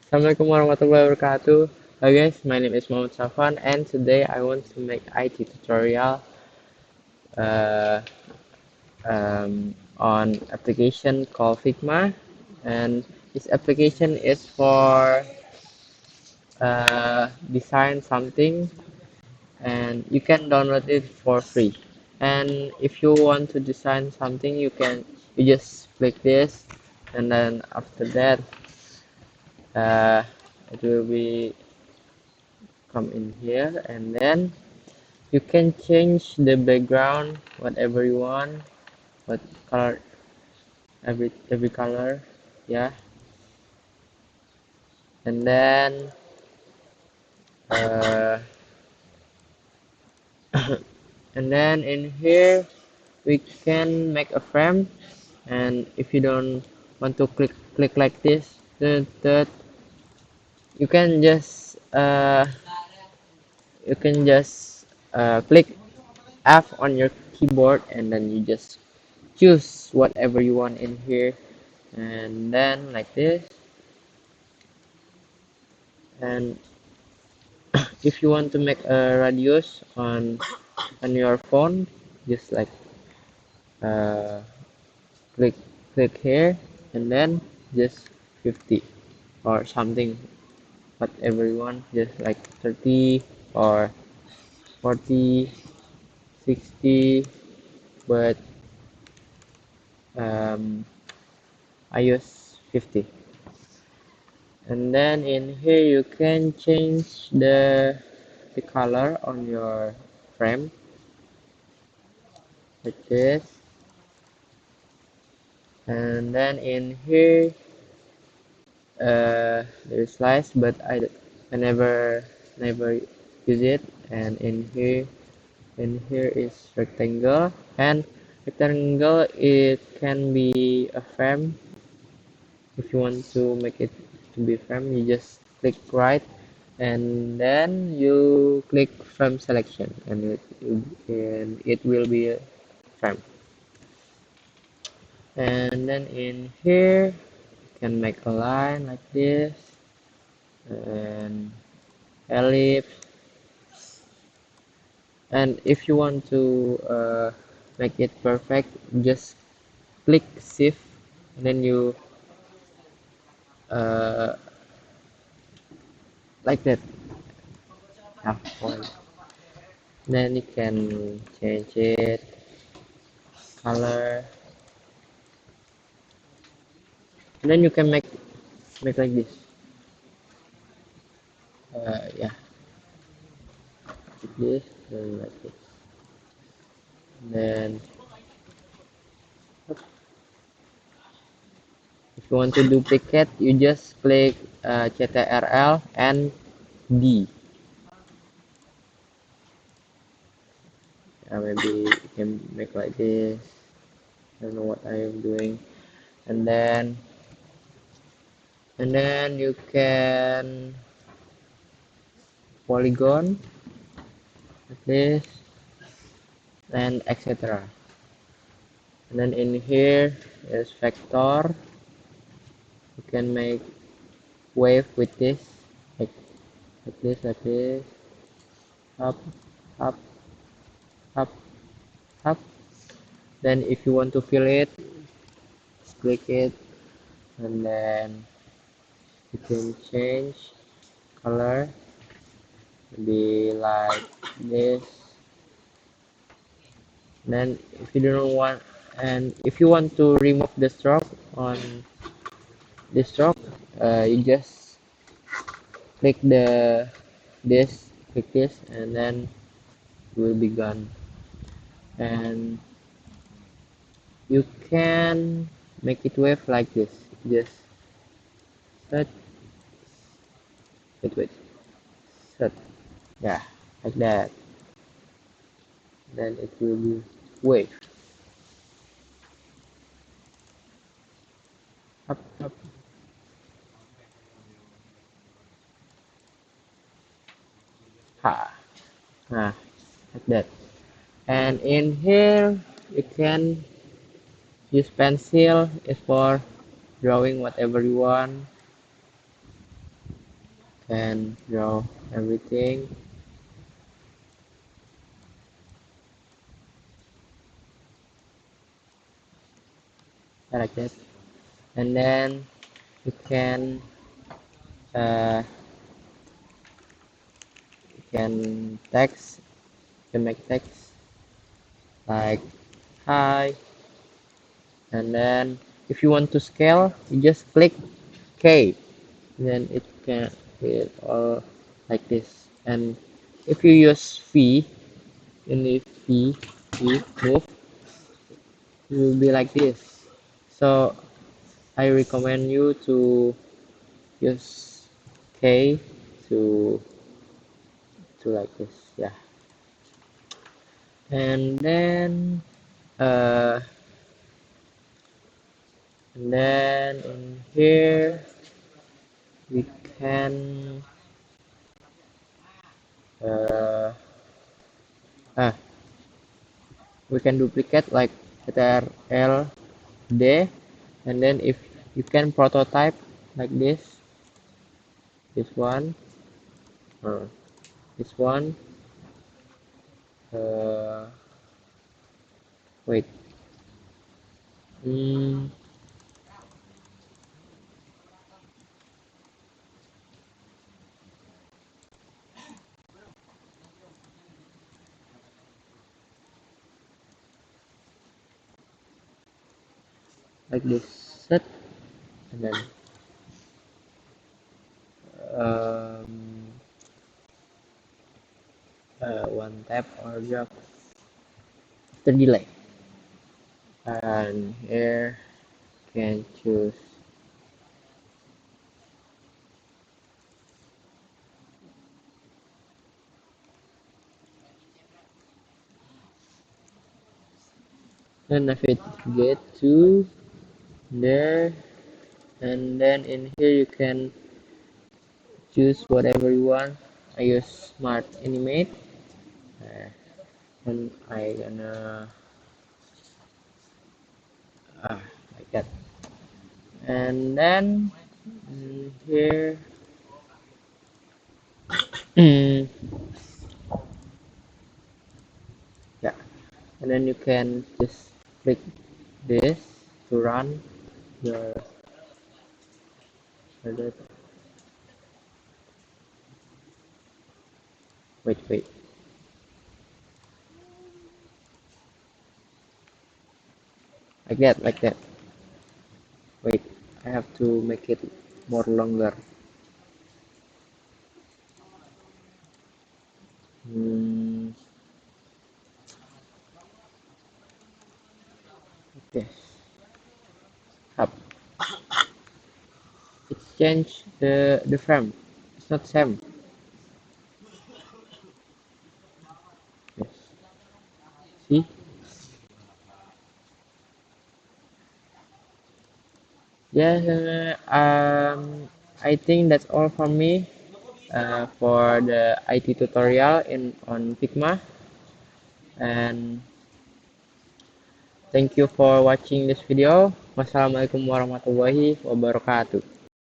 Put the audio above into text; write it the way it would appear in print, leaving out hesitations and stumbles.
Assalamualaikum warahmatullahi wabarakatuh. Hi guys, my name is Muhammad Safan and today I want to make IT tutorial uh, on application called FIGMA, and this application is for design something, and you can download it for free. And if you want to design something, you just click this, and then after that uh, it will be come in here, and then you can change the background whatever you want, what color, every color, yeah. And then uh, and then in here we can make a frame, and if you don't want to click like this, you can just click F on your keyboard, and then you just choose whatever you want in here, and then like this. And if you want to make a radius on your phone, just like uh, click click here, and then just 50 or something, whatever you want, just like 30 or 40, 60, but I use 50. And then in here you can change the color on your frame like this. And then in here there's slice, but I never use it. And in here is rectangle, and rectangle it can be a frame. If you want to make it to be frame, you just click right, and then you click frame selection, and it will be a frame. And then in here you can make a line like this, and ellipse. And if you want to make it perfect, just click shift, and then you uh, like that, half point. Then you can change it color, and then you can make like this, yeah, like this, then like this. Then if you want to duplicate, you just click Ctrl and D. Maybe you can make like this. I don't know what I am doing. And then you can polygon like this, and etc. And then in here is vector. You can make wave with this, like like this, up, up, up, up. Then if you want to fill it, just click it, and then you can change color, be like this. Then if you don't want, and if you want to remove the stroke on this stroke, you just click click this, and then it will be gone. And you can make it wave like this, just set, wait, set, yeah, like that. Then it will be wave, up, ha, ah, like that. And in here you can use pencil is for drawing whatever you want. and draw everything like that, and then you can uh, text, you can make text like hi, and then if you want to scale, you just click K, then it can be all like this. And if you use V, in the V move, it will be like this. So I recommend you to use K to like this, yeah. And then uh in here we can uh ah we can duplicate like Ctrl D, and then if you can prototype like this one, or this one, uh wait, mm, like this set, and then um, one tab or drop the delay, and here can choose and navigate get to there, and then in here you can choose whatever you want. I use smart animate, and I gonna like that, and then here yeah, and then you can just click this to run your other. Wait, like that. Wait, I have to make it more longer. Hmm, okay, up. It changed the frame. It's not same. Yes. See? Yeah. I think that's all from me for the IT tutorial in on Figma, and thank you for watching this video. Wassalamualaikum warahmatullahi wabarakatuh.